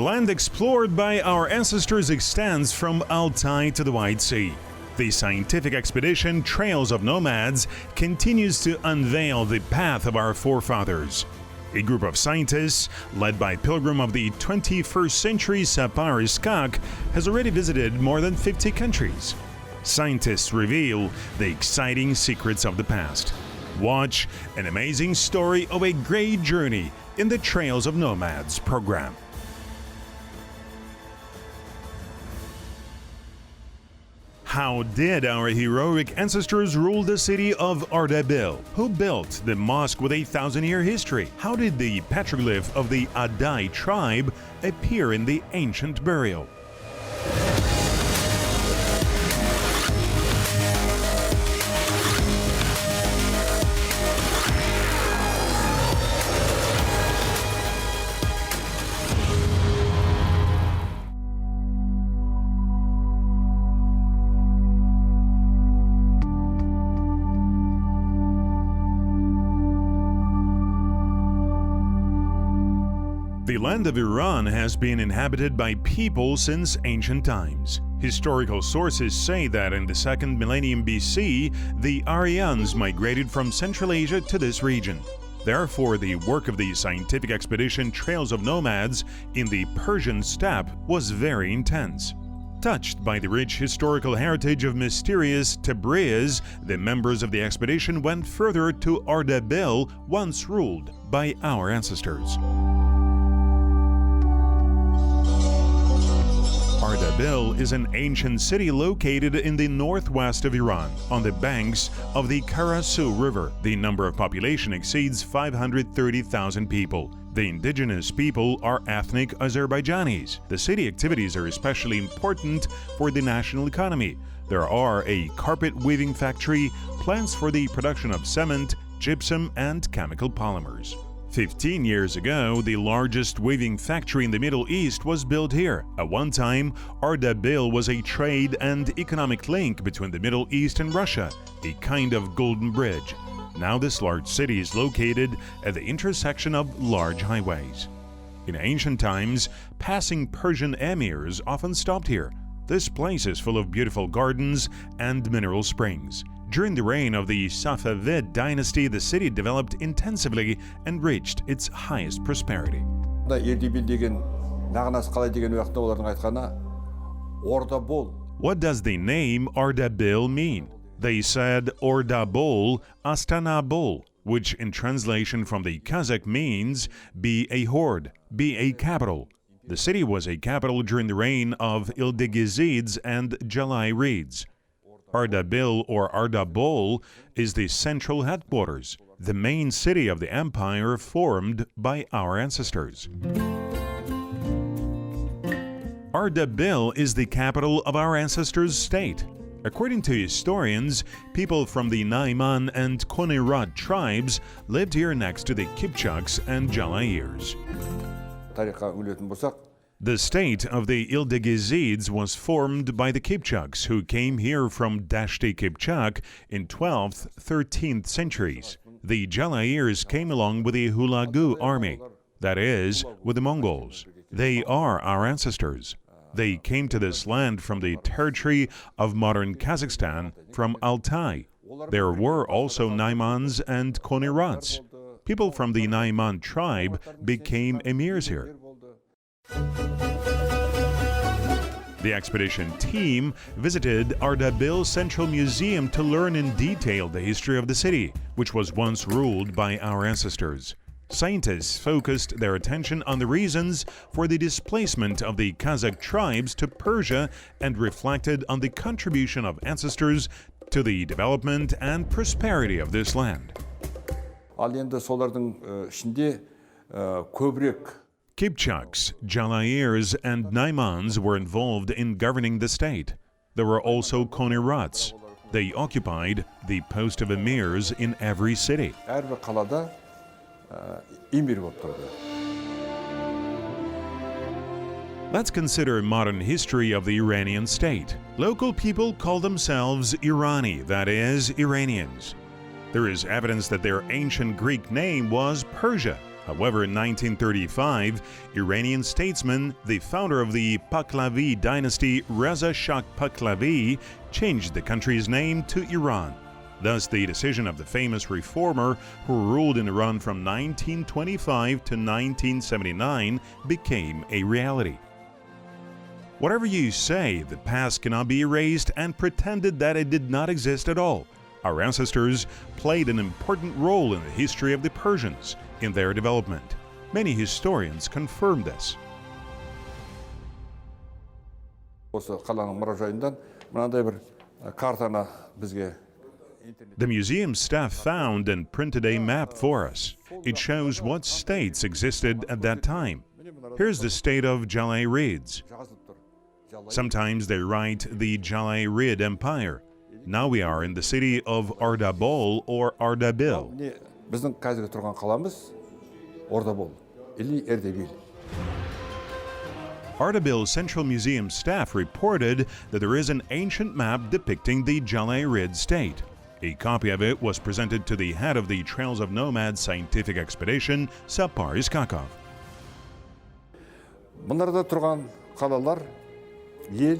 land explored by our ancestors extends from Altai to the White Sea. The scientific expedition Trails of Nomads continues to unveil the path of our forefathers. A group of scientists, led by pilgrim of the 21st century Sapar Iskak, has already visited more than 50 countries. Scientists reveal the exciting secrets of the past. Watch an amazing story of a great journey in the Trails of Nomads program. How did our heroic ancestors rule the city of Ardabil? Who built the mosque with a 1,000-year history? How did the petroglyph of the Adai tribe appear in the ancient burial? The land of Iran has been inhabited by people since ancient times. Historical sources say that in the 2nd millennium BC, the Aryans migrated from Central Asia to this region. Therefore, the work of the scientific expedition Trails of Nomads in the Persian steppe was very intense. Touched by the rich historical heritage of mysterious Tabriz, the members of the expedition went further to Ardabil, once ruled by our ancestors. Ardabil is an ancient city located in the northwest of Iran, on the banks of the Karasu River. The number of population exceeds 530,000 people. The indigenous people are ethnic Azerbaijanis. The city activities are especially important for the national economy. There are a carpet weaving factory, plants for the production of cement, gypsum, and chemical polymers. 15 years ago, the largest weaving factory in the Middle East was built here. At one time, Ardabil was a trade and economic link between the Middle East and Russia, a kind of golden bridge. Now this large city is located at the intersection of large highways. In ancient times, passing Persian emirs often stopped here. This place is full of beautiful gardens and mineral springs. During the reign of the Safavid dynasty, the city developed intensively and reached its highest prosperity. What does the name Ardabil mean? They said Ardabil, астында, which in translation from the Qazaq means be a horde, be a capital. The city was a capital during the reign of Ildigizids and Jalayirids. Ardabil or Ardabol is the central headquarters, the main city of the empire formed by our ancestors. Ardabil is the capital of our ancestors' state. According to historians, people from the Naiman and Konerat tribes lived here next to the Kipchaks and Jalayirs. The state of the Ildigizids was formed by the Kipchaks, who came here from Dashti Kipchak in 12th, 13th centuries. The Jalayirs came along with the Hulagu army, that is, with the Mongols. They are our ancestors. They came to this land from the territory of modern Kazakhstan, from Altai. There were also Naimans and Konerats. People from the Naiman tribe became emirs here. The expedition team visited Ardabil Central Museum to learn in detail the history of the city, which was once ruled by our ancestors. Scientists focused their attention on the reasons for the displacement of the Qazaq tribes to Persia and reflected on the contribution of ancestors to the development and prosperity of this land. Kipchaks, Jalayirs, and Naimans were involved in governing the state. There were also Konerats. They occupied the post of emirs in every city. Let's consider modern history of the Iranian state. Local people call themselves Irani, that is, Iranians. There is evidence that their ancient Greek name was Persia. However, in 1935, Iranian statesman, the founder of the Pahlavi dynasty, Reza Shah Pahlavi, changed the country's name to Iran. Thus, the decision of the famous reformer who ruled in Iran from 1925 to 1979 became a reality. Whatever you say, the past cannot be erased and pretended that it did not exist at all. Our ancestors played an important role in the history of the Persians in their development. Many historians confirm this. The museum staff found and printed a map for us. It shows what states existed at that time. Here's the state of Jalairid. Sometimes they write the Jalairid Empire. Now we are in the city of Ardabil or Ardabil. Біздің қазіргі тұрған қаламыз Ardabil или Ardabil. Ardabil Central Museum staff reported that there is an ancient map depicting the Jalairid state. A copy of it was presented to the head of the Trails of Nomads scientific expedition, Sapar Iskakov. Бұнарда тұрған қалалар ел.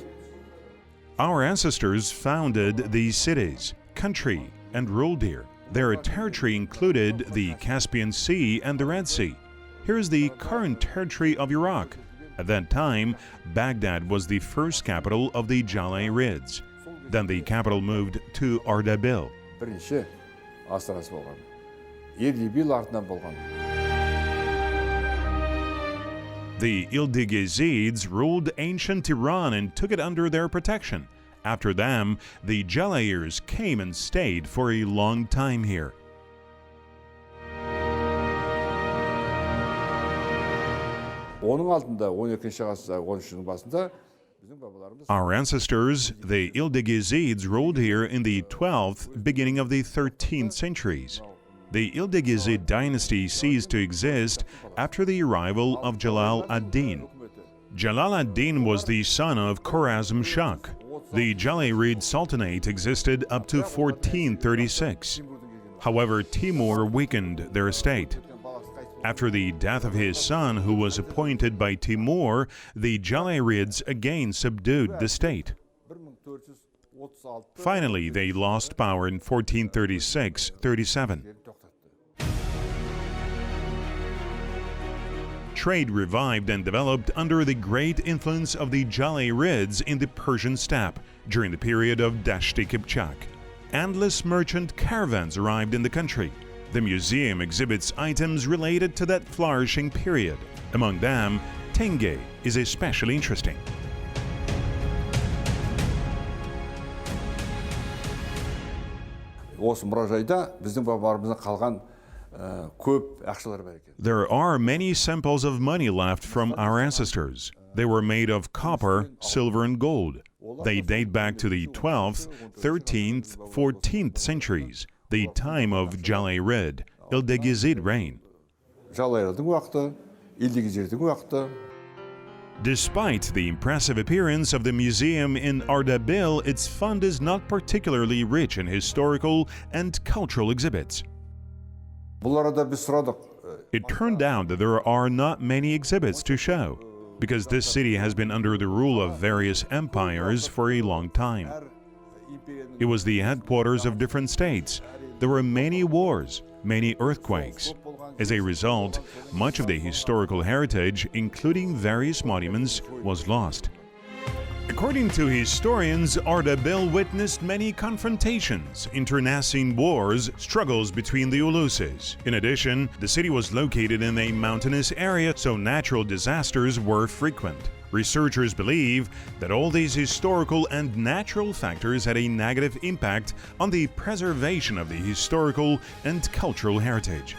Our ancestors founded these cities, country, and ruled here. Their territory included the Caspian Sea and the Red Sea. Here's the current territory of Iraq. At that time, Baghdad was the first capital of the Jalairid. Then the capital moved to Ardabil. Бірінші астанасы болған. Ardabil артынан болған. The Ildigizids ruled ancient Iran and took it under their protection. After them, the Jalairs came and stayed for a long time here. Оның алдында 12-ші ғасырда 13-шінің басында our ancestors, the Ildigizids, ruled here in the 12th, beginning of the 13th centuries. The Ildigizid dynasty ceased to exist after the arrival of Jalal ad-Din. Jalal ad-Din was the son of Khwarazm Shah. The Jalairid Sultanate existed up to 1436. However, Timur weakened their state. After the death of his son, who was appointed by Timur, the Jalairids again subdued the state. Finally, they lost power in 1436-37. Trade revived and developed under the great influence of the Jalairids in the Persian steppe during the period of Dashti Kipchak. Endless merchant caravans arrived in the country. The museum exhibits items related to that flourishing period. Among them, tenge is especially interesting. Осы мұражайда біздің бабаларымыздан қалған көп ақшалар бар екен. There are many samples of money left from our ancestors. They were made of copper, silver, and gold. They date back to the 12th, 13th, 14th centuries, the time of Jalairid, Ildigizid reign. Jalairid'in уақыты, Ildigizid'in уақыты. Despite the impressive appearance of the museum in Ardabil, its fund is not particularly rich in historical and cultural exhibits. Бұл арада біз сұрадық. It turned out that there are not many exhibits to show, because this city has been under the rule of various empires for a long time. It was the headquarters of different states. There were many wars, many earthquakes. As a result, much of the historical heritage, including various monuments, was lost. According to historians, Ardabil witnessed many confrontations, internecine wars, struggles between the Uluses. In addition, the city was located in a mountainous area, so natural disasters were frequent. Researchers believe that all these historical and natural factors had a negative impact on the preservation of the historical and cultural heritage.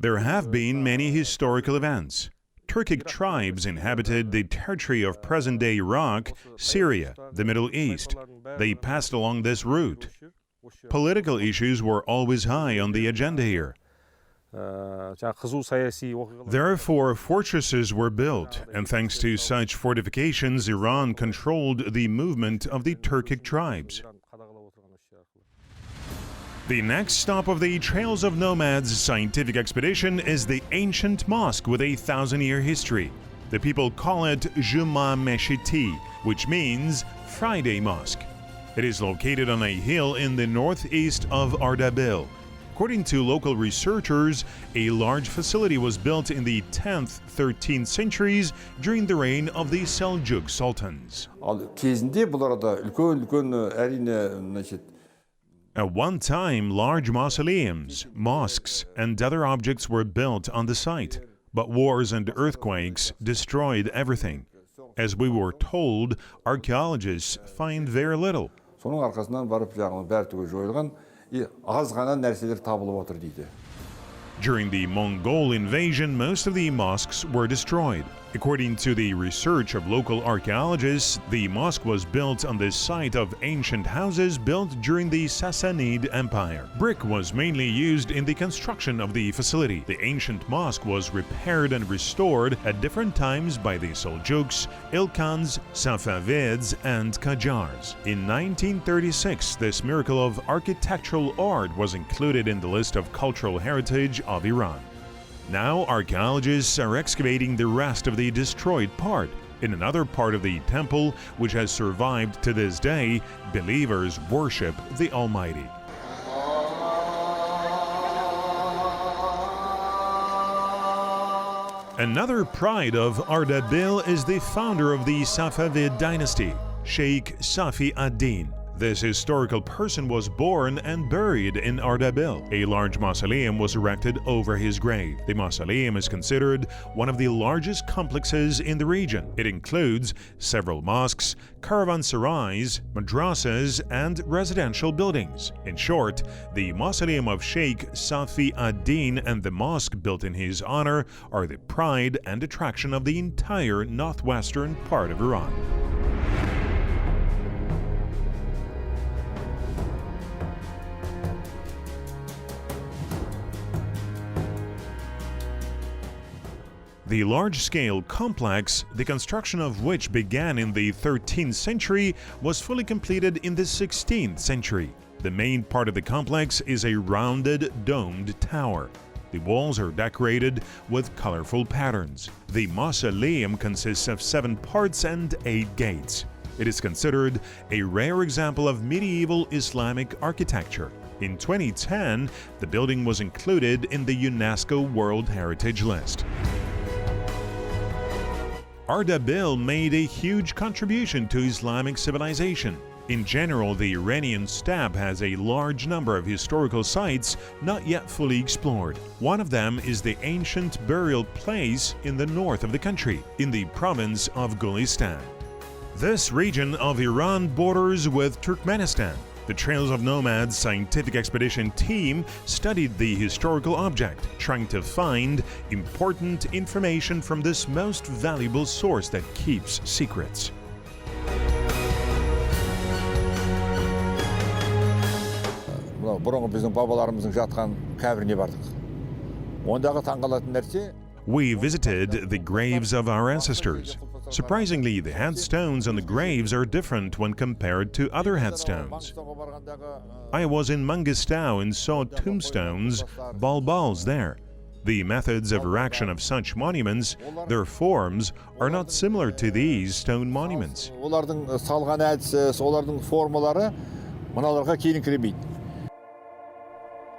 There have been many historical events. Turkic tribes inhabited the territory of present-day Iraq, Syria, the Middle East. They passed along this route. Political issues were always high on the agenda here. Therefore, fortresses were built, and thanks to such fortifications, Iran controlled the movement of the Turkic tribes. The next stop of the Trails of Nomads scientific expedition is the ancient mosque with a 1,000-year history. The people call it Juma Meshiti, which means Friday Mosque. It is located on a hill in the northeast of Ardabil. According to local researchers, a large facility was built in the 10th, 13th centuries during the reign of the Seljuk sultans. Кезінде бұл арада үлкен әрине, значит, At one time, large mausoleums, mosques, and other objects were built on the site, but wars and earthquakes destroyed everything. As we were told, archaeologists find very little. соның арқасынан барып жағын бәрі түгел жойылған, аз ғана нәрселер табылып отыр дейді. During the Mongol invasion, most of the mosques were destroyed. According to the research of local archaeologists, the mosque was built on the site of ancient houses built during the Sassanid Empire. Brick was mainly used in the construction of the facility. The ancient mosque was repaired and restored at different times by the Seljuks, Ilkhans, Safavids, and Qajars. In 1936, this miracle of architectural art was included in the list of cultural heritage of Iran. Now, archaeologists are excavating the rest of the destroyed part. In another part of the temple, which has survived to this day, believers worship the Almighty. Another pride of Ardabil is the founder of the Safavid dynasty, Sheikh Safi ad-Din. This historical person was born and buried in Ardabil. A large mausoleum was erected over his grave. The mausoleum is considered one of the largest complexes in the region. It includes several mosques, caravanserais, madrasas, and residential buildings. In short, the mausoleum of Sheikh Safi ad-Din and the mosque built in his honor are the pride and attraction of the entire northwestern part of Iran. The large-scale complex, the construction of which began in the 13th century, was fully completed in the 16th century. The main part of the complex is a rounded, domed tower. The walls are decorated with colorful patterns. The mausoleum consists of 7 parts and 8 gates. It is considered a rare example of medieval Islamic architecture. In 2010, the building was included in the UNESCO World Heritage List. Ardabil made a huge contribution to Islamic civilization. In general, the Iranian steppe has a large number of historical sites not yet fully explored. One of them is the ancient burial place in the north of the country, in the province of Gulistan. This region of Iran borders with Turkmenistan. The Trails of Nomads scientific expedition team studied the historical object, trying to find important information from this most valuable source that keeps secrets. Бұрынғы біздің бабаларымыздың жатқан қабіріне бардық. Ондағы таңғалатын нәрсе, We visited the graves of our ancestors. Surprisingly, the headstones on the graves are different when compared to other headstones. I was in Mangistau and saw tombstones, balbals there. The methods of erection of such monuments, their forms, are not similar to these stone monuments. олардың салған әдісі, олардың формалары мыналарға келіңкіремейді.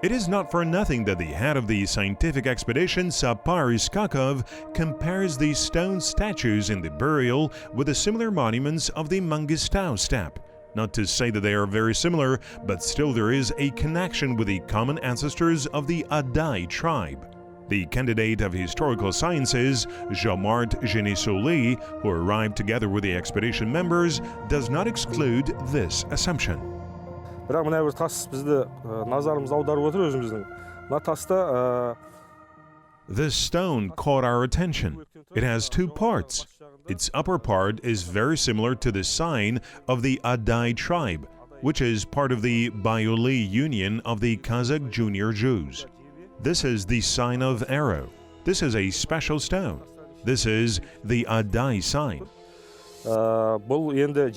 It is not for nothing that the head of the scientific expedition, Sapar Iskakov, compares the stone statues in the burial with the similar monuments of the Mangistau steppe. Not to say that they are very similar, but still there is a connection with the common ancestors of the Adai tribe. The candidate of historical sciences, Jean-Marc Genisoli, who arrived together with the expedition members, does not exclude this assumption. Бірақ мына бір тас бізді назарымыз аударып отыр өзіміздің. Мына таста This stone caught our attention. It has 2 parts. Its upper part is very similar to the sign of the Adai tribe, which is part of the Bayuli Union of the Qazaq Junior Jews. This is the sign of arrow. This is a special stone. This is the Adai sign. бұл енді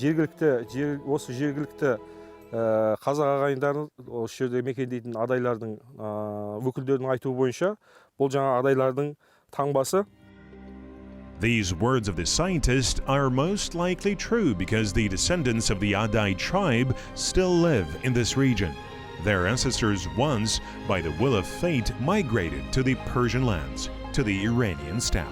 осы жергілікті Қазақ ағайындарын осы жерде мекендейтін адайлардың өкілдерінің айтуы бойынша бұл жаңа адайлардың таңбасы. These words of the scientist are most likely true because the descendants of the Adai tribe still live in this region. Their ancestors once, by the will of fate, migrated to the Persian lands, to the Iranian steppe.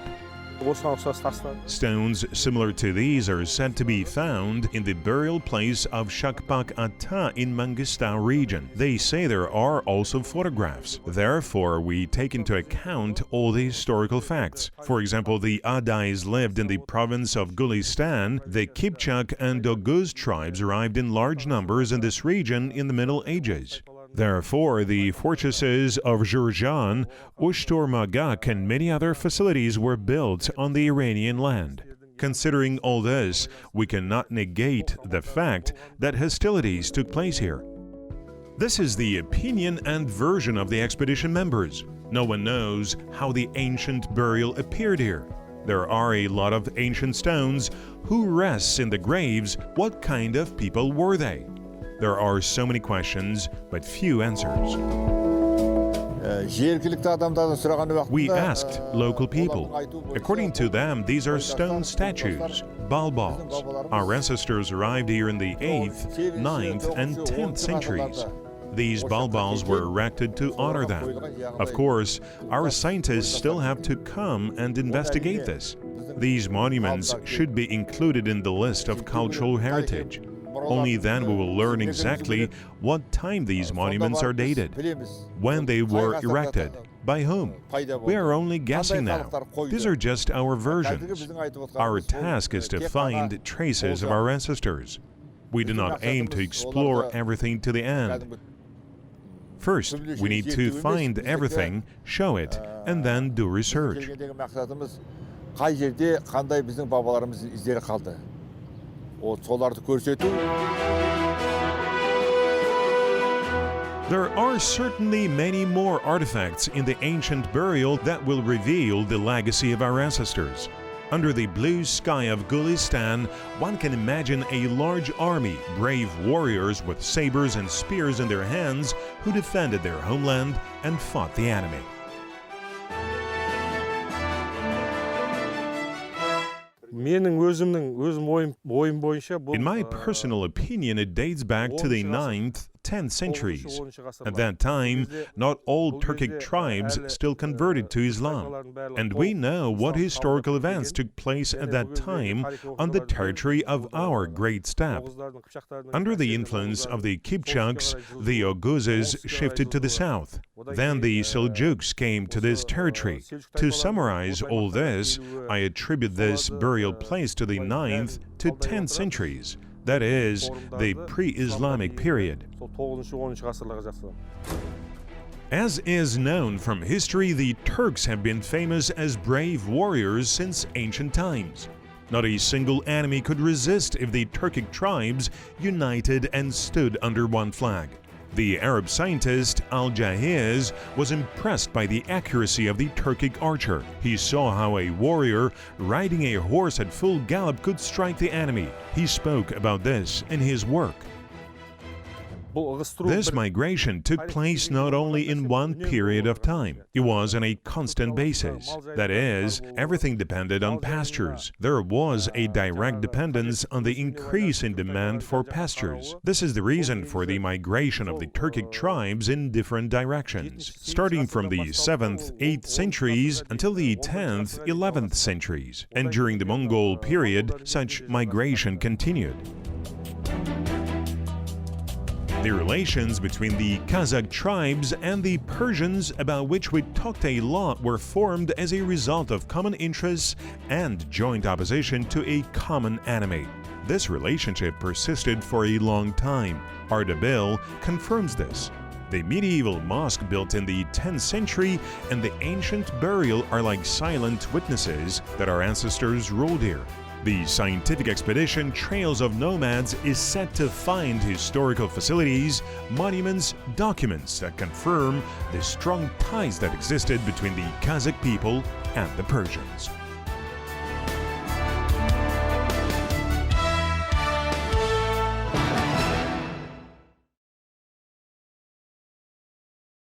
Stones similar to these are said to be found in the burial place of Shakpak Ata in Mangistau region. They say there are also photographs. Therefore, we take into account all the historical facts. For example, the Adais lived in the province of Gulistan. The Kipchak and Oguz tribes arrived in large numbers in this region in the Middle Ages. Therefore, the fortresses of Jurjan, Ushturmagak, and many other facilities were built on the Iranian land. Considering all this, we cannot negate the fact that hostilities took place here. This is the opinion and version of the expedition members. No one knows how the ancient burial appeared here. There are a lot of ancient stones. Who rests in the graves? What kind of people were they? There are so many questions, but few answers. We asked local people. According to them, these are stone statues, balbals. Our ancestors arrived here in the 8th, 9th, and 10th centuries. These balbals were erected to honor them. Of course, our scientists still have to come and investigate this. These monuments should be included in the list of cultural heritage. Only then we will learn exactly what time these monuments are dated, when they were erected, by whom. We are only guessing now. These are just our versions. Our task is to find traces of our ancestors. We do not aim to explore everything to the end. First, we need to find everything, show it, and then do research. There are certainly many more artifacts in the ancient burial that will reveal the legacy of our ancestors. Under the blue sky of Gulistan, one can imagine a large army, brave warriors with sabers and spears in their hands who defended their homeland and fought the enemy. In my personal opinion, it dates back to the 9th, 10th centuries. At that time, not all Turkic tribes still converted to Islam. And we know what historical events took place at that time on the territory of our great steppe. Under the influence of the Kipchaks, the Oguzes shifted to the south. Then the Seljuks came to this territory. To summarize all this, I attribute this burial place to the 9th to 10th centuries. That is, the pre-Islamic period. As is known from history, the Turks have been famous as brave warriors since ancient times. Not a single enemy could resist if the Turkic tribes united and stood under one flag. The Arab scientist Al-Jahiz was impressed by the accuracy of the Turkic archer. He saw how a warrior riding a horse at full gallop could strike the enemy. He spoke about this in his work. This migration took place not only in one period of time. It was on a constant basis. That is, everything depended on pastures. There was a direct dependence on the increase in demand for pastures. This is the reason for the migration of the Turkic tribes in different directions, starting from the 7th, 8th centuries until the 10th, 11th centuries. And during the Mongol period, such migration continued. The relations between the Qazaq tribes and the Persians, about which we talked a lot, were formed as a result of common interests and joint opposition to a common enemy. This relationship persisted for a long time. Ardabil confirms this. The medieval mosque built in the 10th century and the ancient burial are like silent witnesses that our ancestors ruled here. The scientific expedition Trails of Nomads is set to find historical facilities, monuments, documents that confirm the strong ties that existed between the Qazaq people and the Persians.